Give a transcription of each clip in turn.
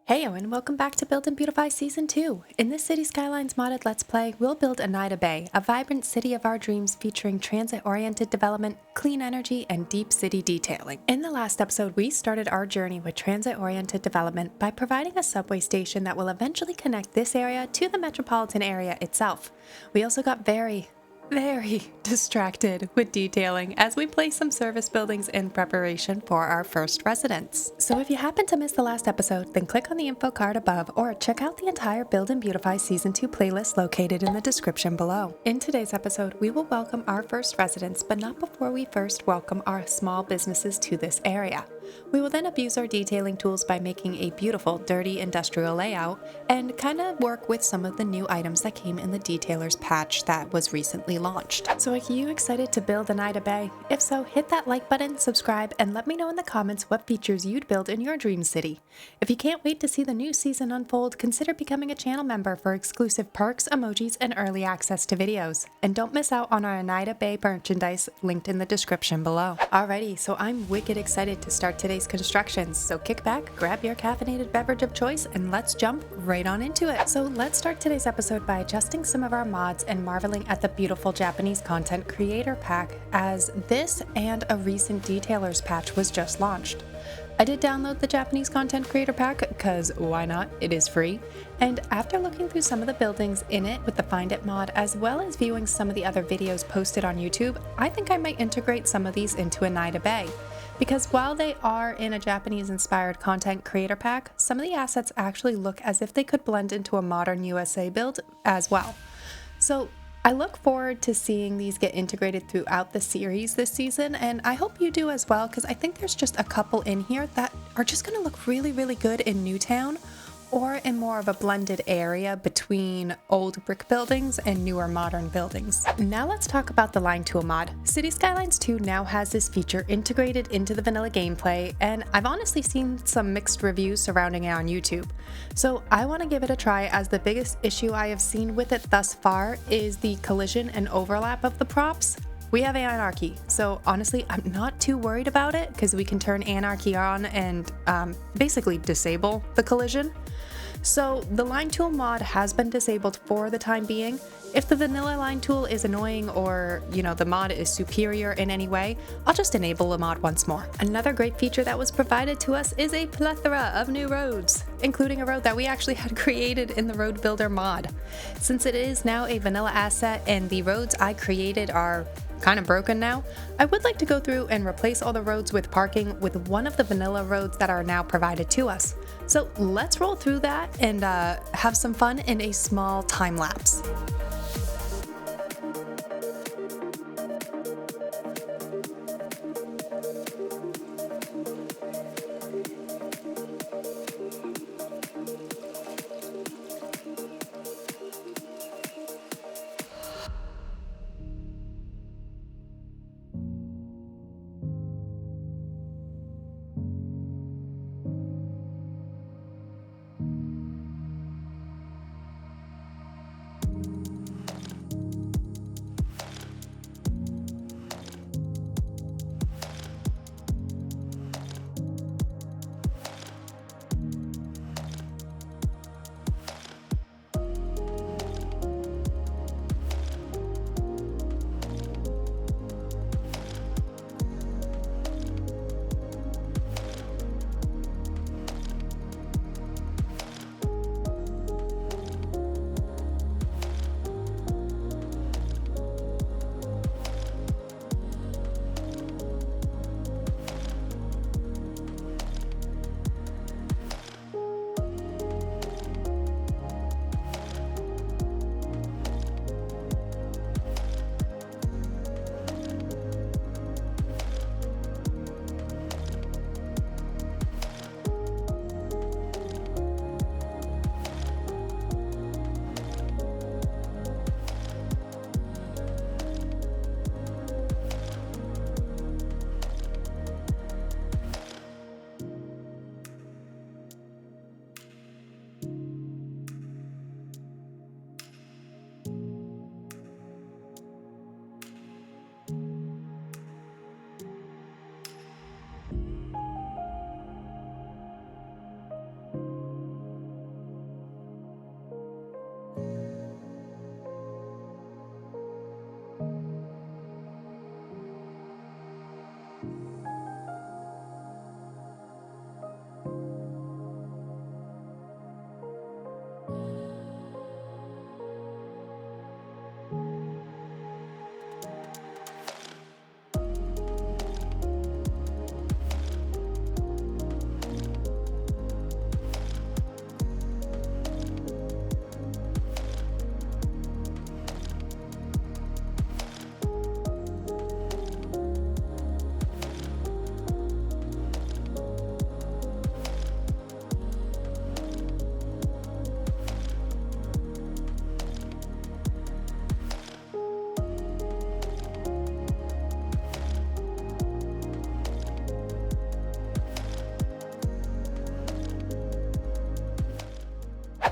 Heyo and welcome back to Build&Beautify Season 2. In this Cities Skylines modded Let's Play, we'll build Eneida Bay, a vibrant city of our dreams featuring transit-oriented development, clean energy, and deep city detailing. In the last episode, we started our journey with transit-oriented development by providing a subway station that will eventually connect this area to the metropolitan area itself. We also got very distracted with detailing as we place some service buildings in preparation for our first residence. So if you happen to miss the last episode, then click on the info card above or check out the entire Build&Beautify Season 2 playlist located in the description below. In today's episode, we will welcome our first residents, but not before we first welcome our small businesses to this area. We will then abuse our detailing tools by making a beautiful, dirty industrial layout and kind of work with some of the new items that came in the detailer's patch that was recently launched. So are you excited to build Eneida Bay? If so, hit that like button, subscribe, and let me know in the comments what features you'd build in your dream city. If you can't wait to see the new season unfold, consider becoming a channel member for exclusive perks, emojis, and early access to videos. And don't miss out on our Eneida Bay merchandise linked in the description below. Alrighty, so I'm wicked excited to start today's constructions, so kick back, grab your caffeinated beverage of choice, and let's jump right on into it. So let's start today's episode by adjusting some of our mods and marveling at the beautiful Japanese content creator pack, as this and a recent detailers patch was just launched. I did download the Japanese content creator pack because why not? It is free. And after looking through some of the buildings in it with the Find It mod, as well as viewing some of the other videos posted on YouTube, I think I might integrate some of these into Eneida Bay. Because while they are in a Japanese-inspired content creator pack, some of the assets actually look as if they could blend into a modern USA build as well. So I look forward to seeing these get integrated throughout the series this season, and I hope you do as well, because I think there's just a couple in here that are just going to look really good in Newtown, or in more of a blended area between old brick buildings and newer modern buildings. Now let's talk about the Line Tool mod. Cities Skylines 2 now has this feature integrated into the vanilla gameplay, and I've honestly seen some mixed reviews surrounding it on YouTube. So I want to give it a try, as the biggest issue I have seen with it thus far is the collision and overlap of the props. We have anarchy, so honestly, I'm not too worried about it because we can turn anarchy on and basically disable the collision. So the line tool mod has been disabled for the time being. If the vanilla line tool is annoying or, the mod is superior in any way, I'll just enable the mod once more. Another great feature that was provided to us is a plethora of new roads, including a road that we actually had created in the Road Builder mod. Since it is now a vanilla asset and the roads I created are kind of broken now, I would like to go through and replace all the roads with parking with one of the vanilla roads that are now provided to us. So let's roll through that and have some fun in a small time lapse.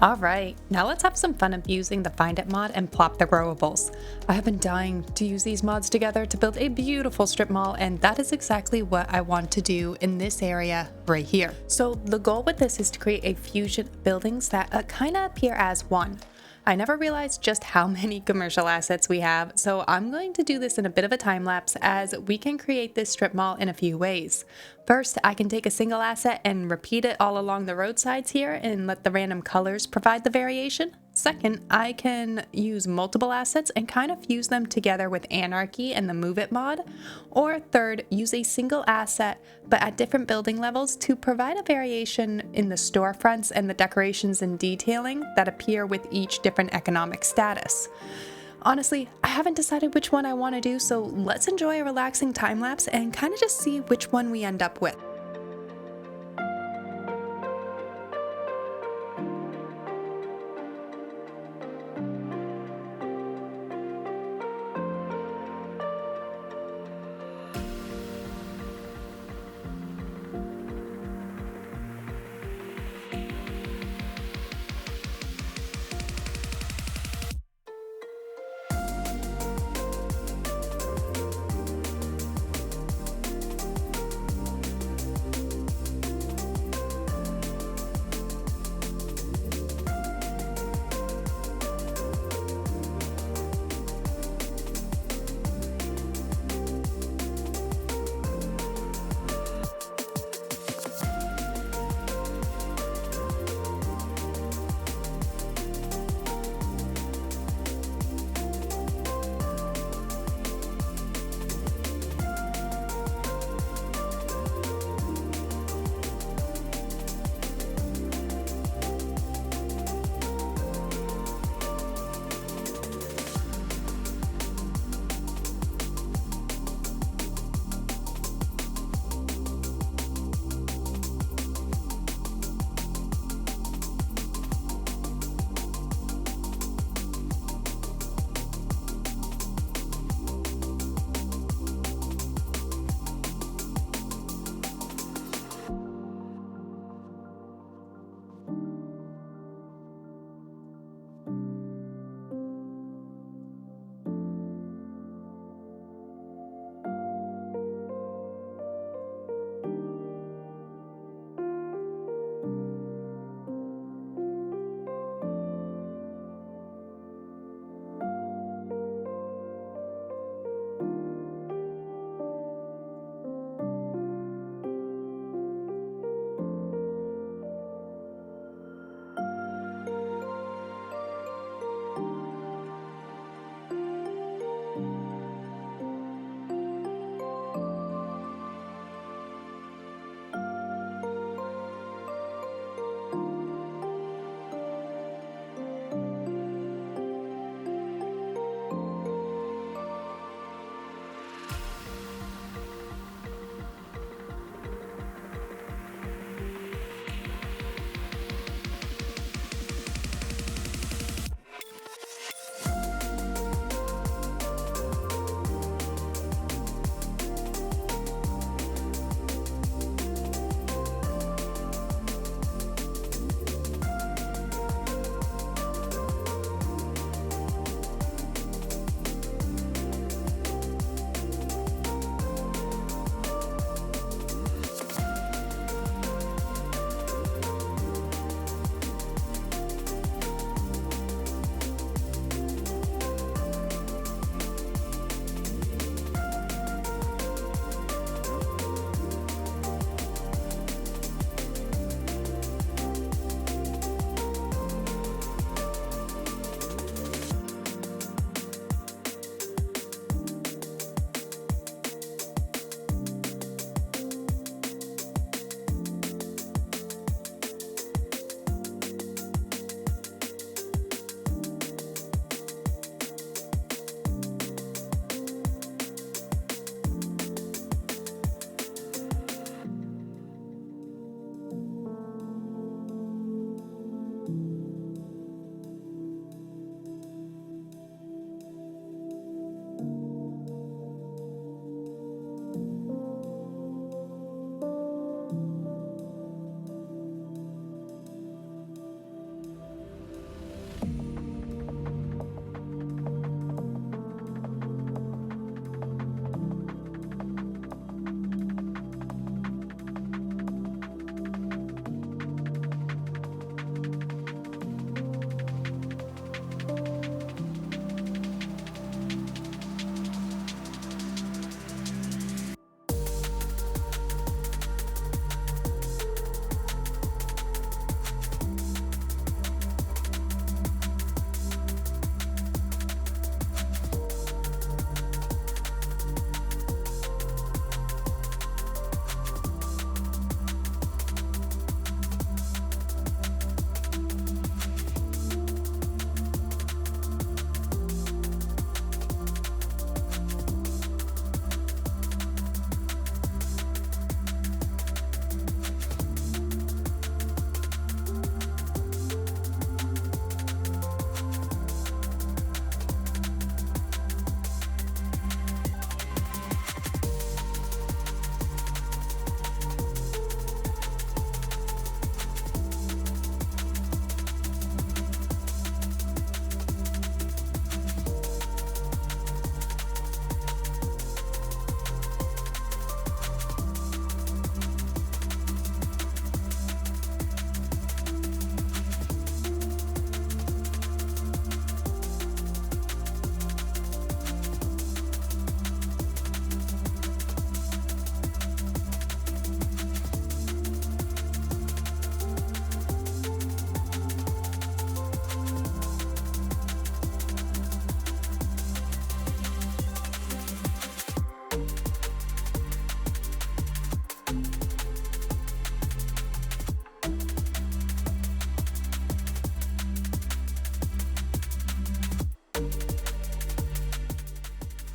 All right, now let's have some fun abusing the Find It mod and plop the growables. I have been dying to use these mods together to build a beautiful strip mall, and that is exactly what I want to do in this area right here. So the goal with this is to create a fusion of buildings that kind of appear as one. I never realized just how many commercial assets we have, so I'm going to do this in a bit of a time lapse as we can create this strip mall in a few ways. First, I can take a single asset and repeat it all along the roadsides here and let the random colors provide the variation. Second, I can use multiple assets and kind of fuse them together with Anarchy and the Move It mod. Or third, use a single asset but at different building levels to provide a variation in the storefronts and the decorations and detailing that appear with each different economic status. Honestly, I haven't decided which one I want to do, so let's enjoy a relaxing time lapse and kind of just see which one we end up with.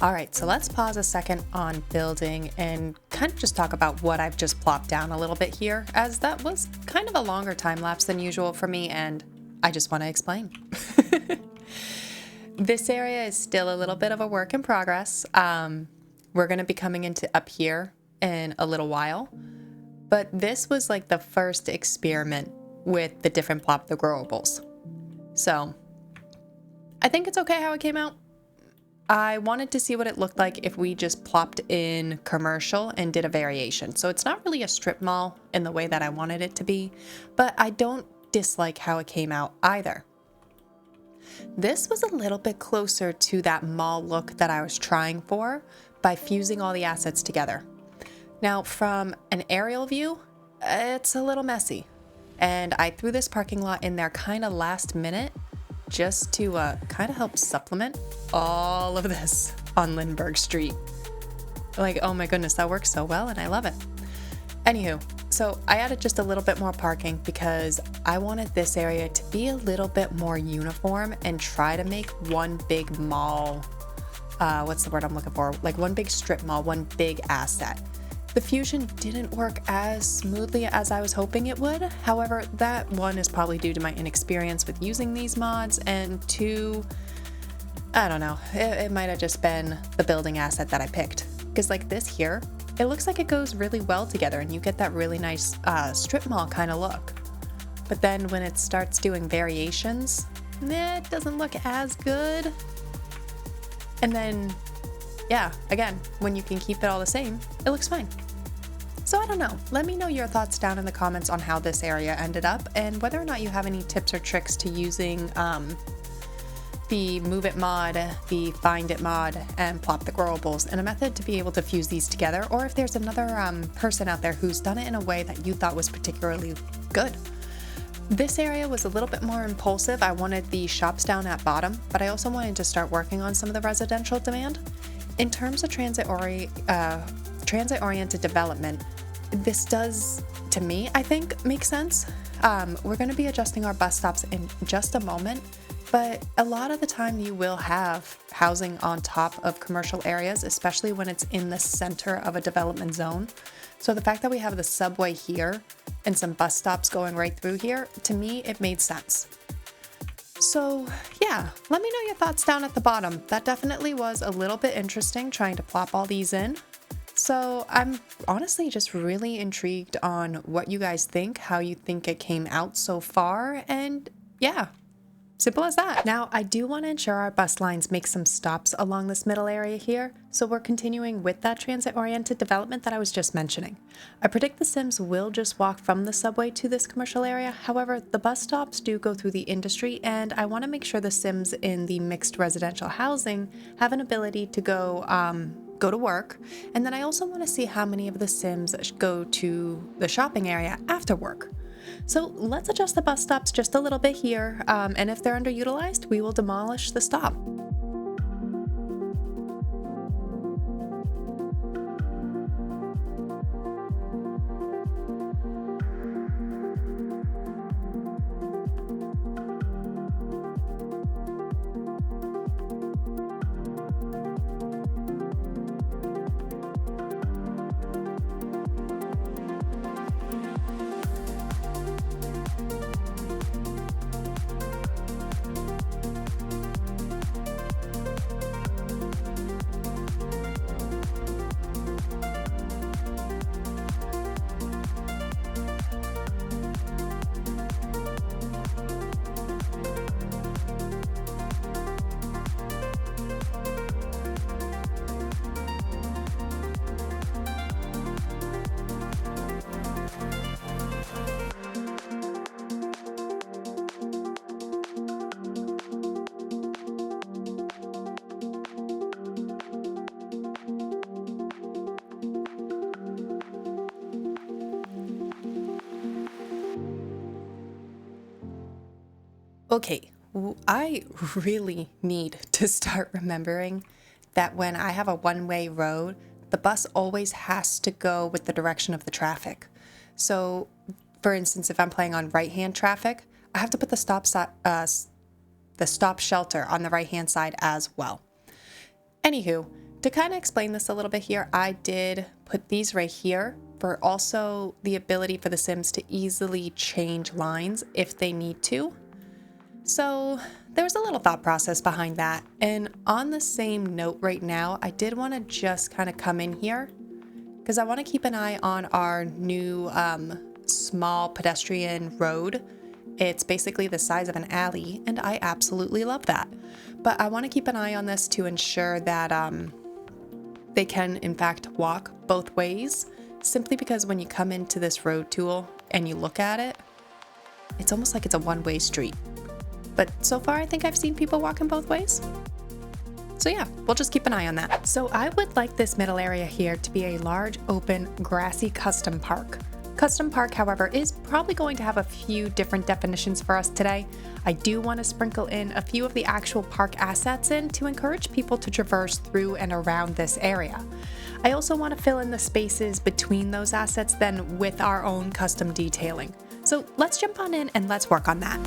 All right, so let's pause a second on building and kind of just talk about what I've just plopped down a little bit here, as that was kind of a longer time lapse than usual for me, and I just want to explain. This area is still a little bit of a work in progress. We're going to be coming into up here in a little while, but this was like the first experiment with the different plop the growables. So I think it's okay how it came out. I wanted to see what it looked like if we just plopped in commercial and did a variation. So it's not really a strip mall in the way that I wanted it to be, but I don't dislike how it came out either. This was a little bit closer to that mall look that I was trying for by fusing all the assets together. Now, from an aerial view, it's a little messy, and I threw this parking lot in there kind of last minute just to kind of help supplement all of this on Lindbergh Street. Like, oh my goodness, that works so well and I love it. Anywho, so I added just a little bit more parking because I wanted this area to be a little bit more uniform and try to make one big mall, what's the word I'm looking for? Like one big strip mall, one big asset. The fusion didn't work as smoothly as I was hoping it would. However, that one is probably due to my inexperience with using these mods, and two, I don't know, it might have just been the building asset that I picked. Because like this here, it looks like it goes really well together and you get that really nice strip mall kind of look. But then when it starts doing variations, it doesn't look as good. And then yeah, again, when you can keep it all the same, it looks fine. So I don't know. Let me know your thoughts down in the comments on how this area ended up and whether or not you have any tips or tricks to using the Move It mod, the Find It mod, and Plop the Growables, and a method to be able to fuse these together, or if there's another person out there who's done it in a way that you thought was particularly good. This area was a little bit more impulsive. I wanted the shops down at bottom, but I also wanted to start working on some of the residential demand. In terms of transit-oriented development, this does, to me, I think, make sense. We're going to be adjusting our bus stops in just a moment, but a lot of the time you will have housing on top of commercial areas, especially when it's in the center of a development zone. So the fact that we have the subway here and some bus stops going right through here, to me, it made sense. So yeah, let me know your thoughts down at the bottom. That definitely was a little bit interesting trying to plop all these in. So I'm honestly just really intrigued on what you guys think, how you think it came out so far, and yeah, simple as that. Now, I do want to ensure our bus lines make some stops along this middle area here, so we're continuing with that transit-oriented development that I was just mentioning. I predict the Sims will just walk from the subway to this commercial area. However, the bus stops do go through the industry, and I want to make sure the Sims in the mixed residential housing have an ability to go to work, and then I also want to see how many of the Sims go to the shopping area after work. So let's adjust the bus stops just a little bit here, and if they're underutilized, we will demolish the stop. Okay, I really need to start remembering that when I have a one-way road, the bus always has to go with the direction of the traffic. So, for instance, if I'm playing on right-hand traffic, I have to put the stop shelter on the right-hand side as well. Anywho, To kind of explain this a little bit here, I did put these right here for also the ability for the Sims to easily change lines if they need to. So there was a little thought process behind that. And on the same note right now, I did want to just kind of come in here because I want to keep an eye on our new small pedestrian road. It's basically the size of an alley, and I absolutely love that. But I want to keep an eye on this to ensure that they can, in fact, walk both ways, simply because when you come into this road tool and you look at it, it's almost like it's a one-way street. But so far, I think I've seen people walking both ways. So yeah, we'll just keep an eye on that. So I would like this middle area here to be a large, open, grassy custom park. Custom park, however, is probably going to have a few different definitions for us today. I do want to sprinkle in a few of the actual park assets in to encourage people to traverse through and around this area. I also want to fill in the spaces between those assets then with our own custom detailing. So let's jump on in and let's work on that.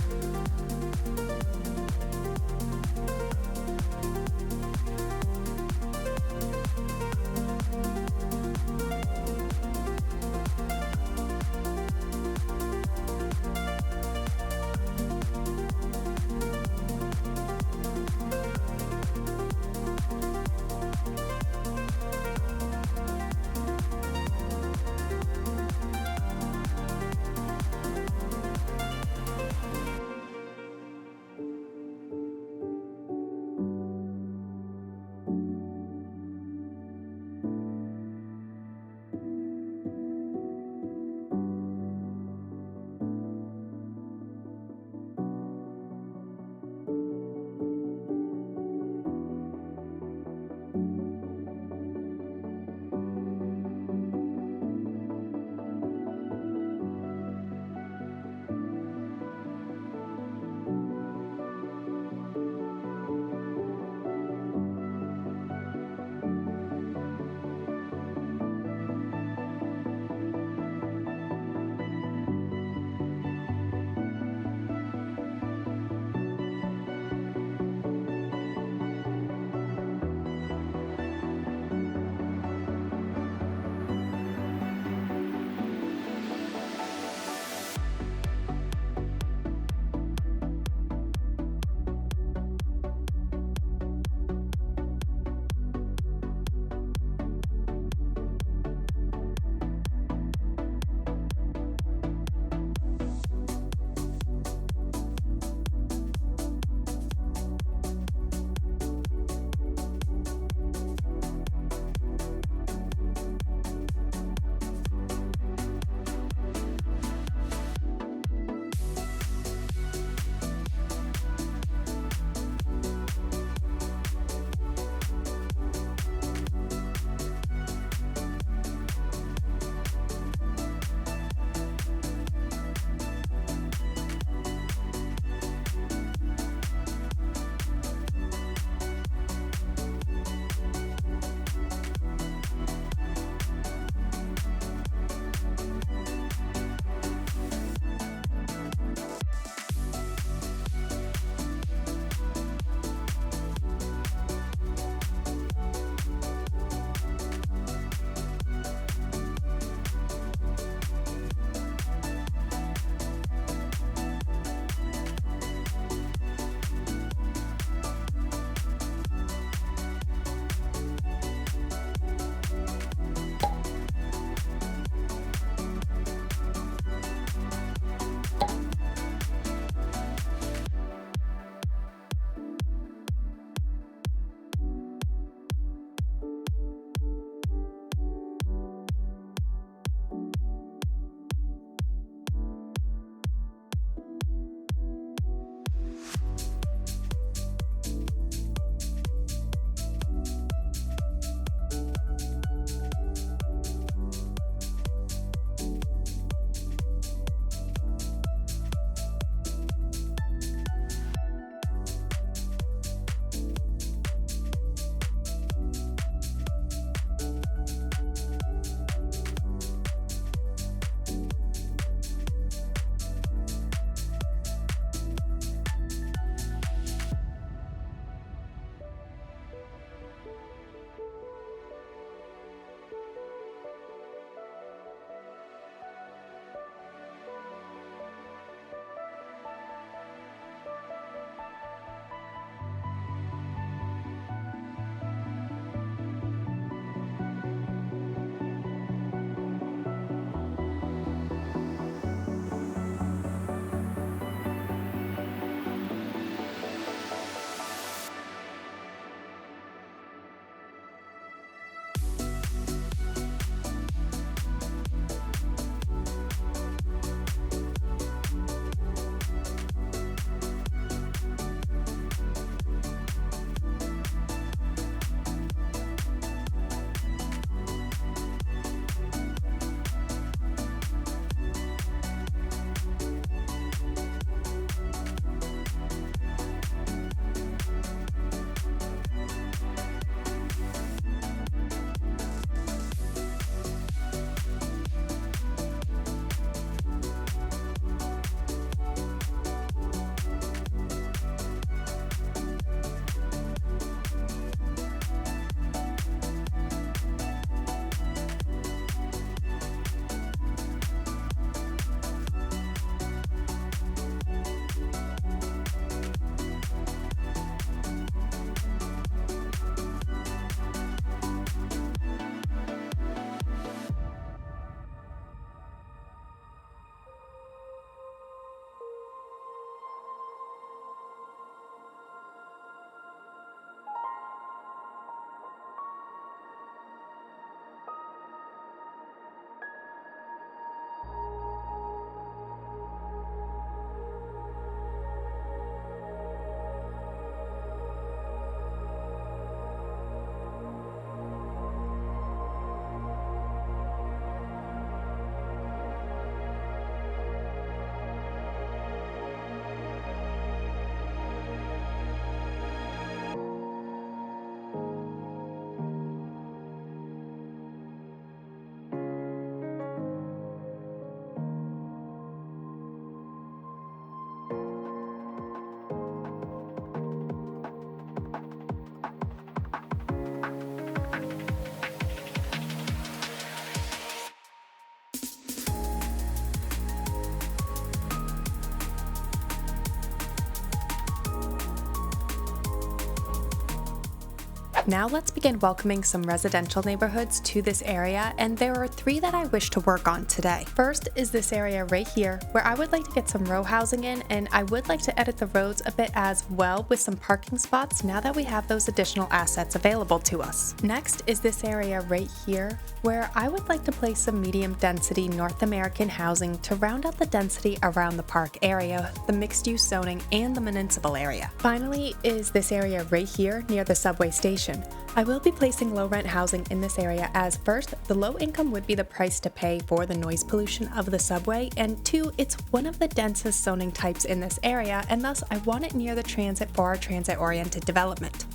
Now let's begin welcoming some residential neighborhoods to this area, and there are 3 that I wish to work on today. First is this area right here, where I would like to get some row housing in, and I would like to edit the roads a bit as well with some parking spots now that we have those additional assets available to us. Next is this area right here, where I would like to place some medium density North American housing to round out the density around the park area, the mixed use zoning, and the municipal area. Finally is this area right here near the subway station. I will be placing low rent housing in this area as first, the low income would be the price to pay for the noise pollution of the subway, and 2, it's one of the densest zoning types in this area, and thus I want it near the transit for our transit oriented development.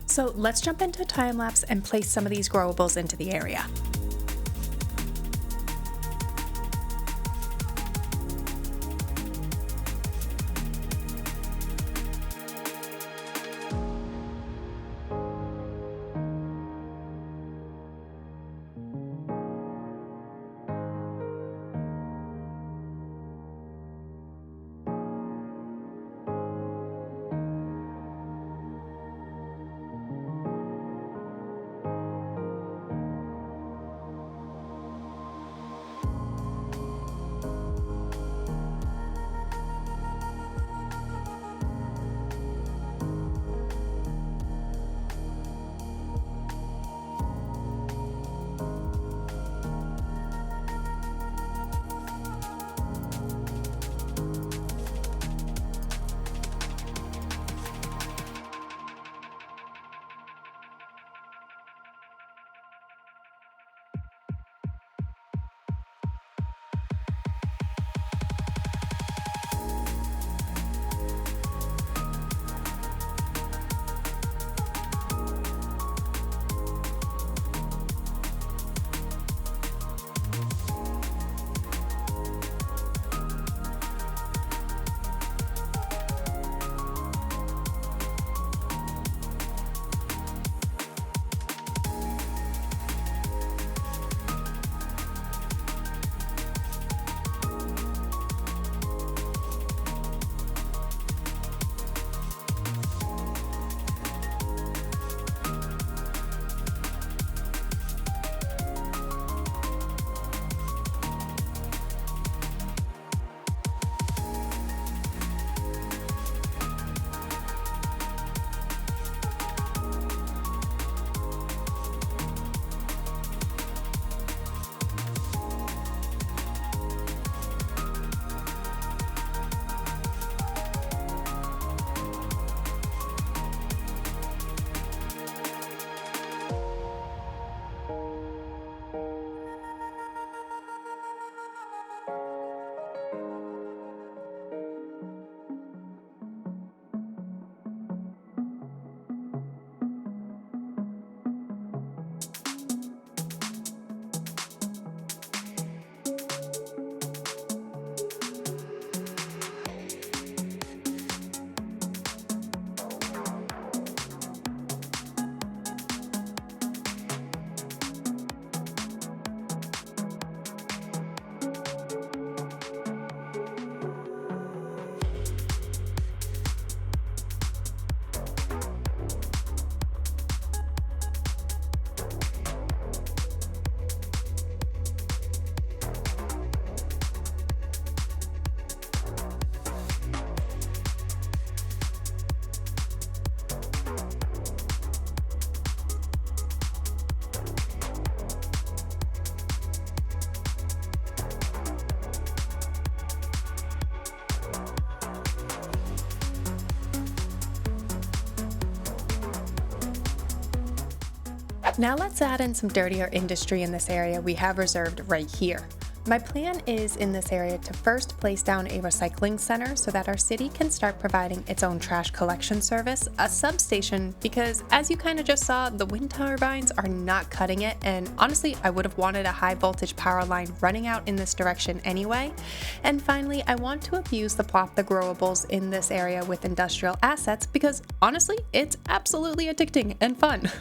So let's jump into a time lapse and place some of these growables into the area. Now let's add in some dirtier industry in this area we have reserved right here. My plan is in this area to first place down a recycling center so that our city can start providing its own trash collection service, a substation, because as you kind of just saw, the wind turbines are not cutting it, and honestly, I would have wanted a high voltage power line running out in this direction anyway. And finally, I want to abuse the plot the growables in this area with industrial assets because honestly, it's absolutely addicting and fun.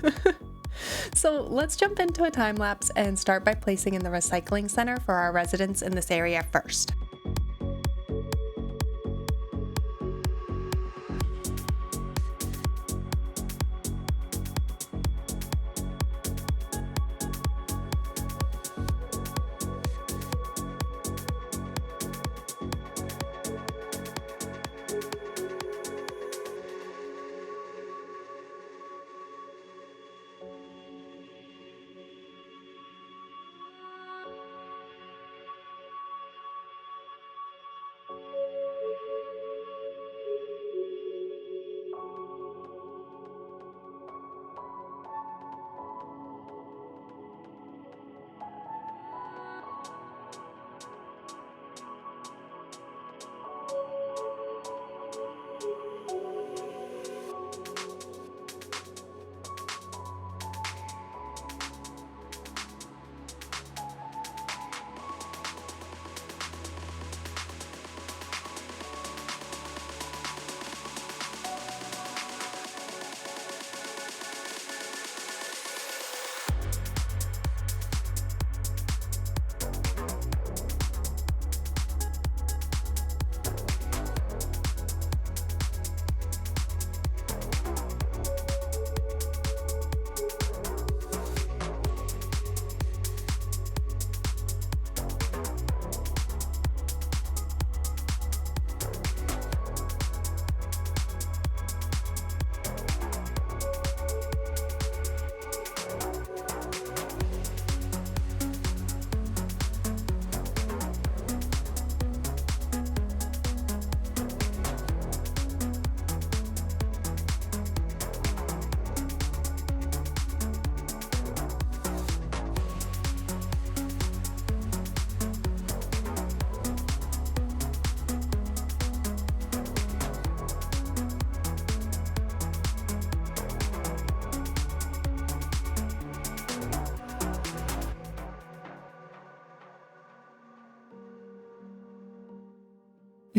So let's jump into a time lapse and start by placing in the recycling center for our residents in this area first.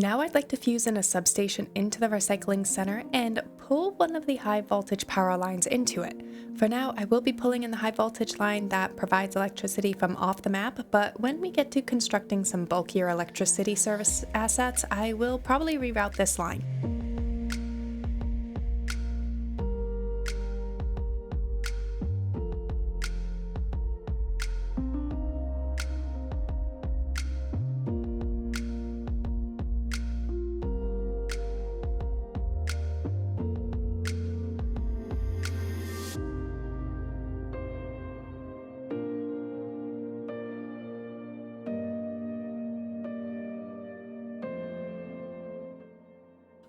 Now I'd like to fuse in a substation into the recycling center and pull one of the high voltage power lines into it. For now, I will be pulling in the high voltage line that provides electricity from off the map, but when we get to constructing some bulkier electricity service assets, I will probably reroute this line.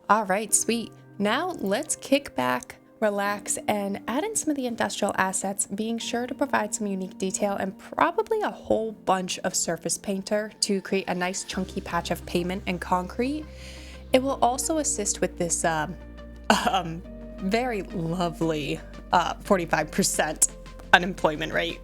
All right, sweet. Now let's kick back, relax, and add in some of the industrial assets, being sure to provide some unique detail and probably a whole bunch of surface painter to create a nice chunky patch of pavement and concrete. It will also assist with this very lovely 45% unemployment rate.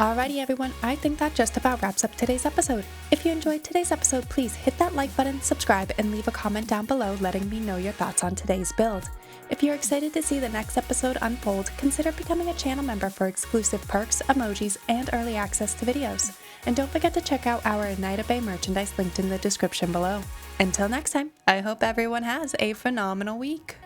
Alrighty everyone, I think that just about wraps up today's episode. If you enjoyed today's episode, please hit that like button, subscribe, and leave a comment down below letting me know your thoughts on today's build. If you're excited to see the next episode unfold, consider becoming a channel member for exclusive perks, emojis, and early access to videos. And don't forget to check out our Eneida Bay merchandise linked in the description below. Until next time, I hope everyone has a phenomenal week.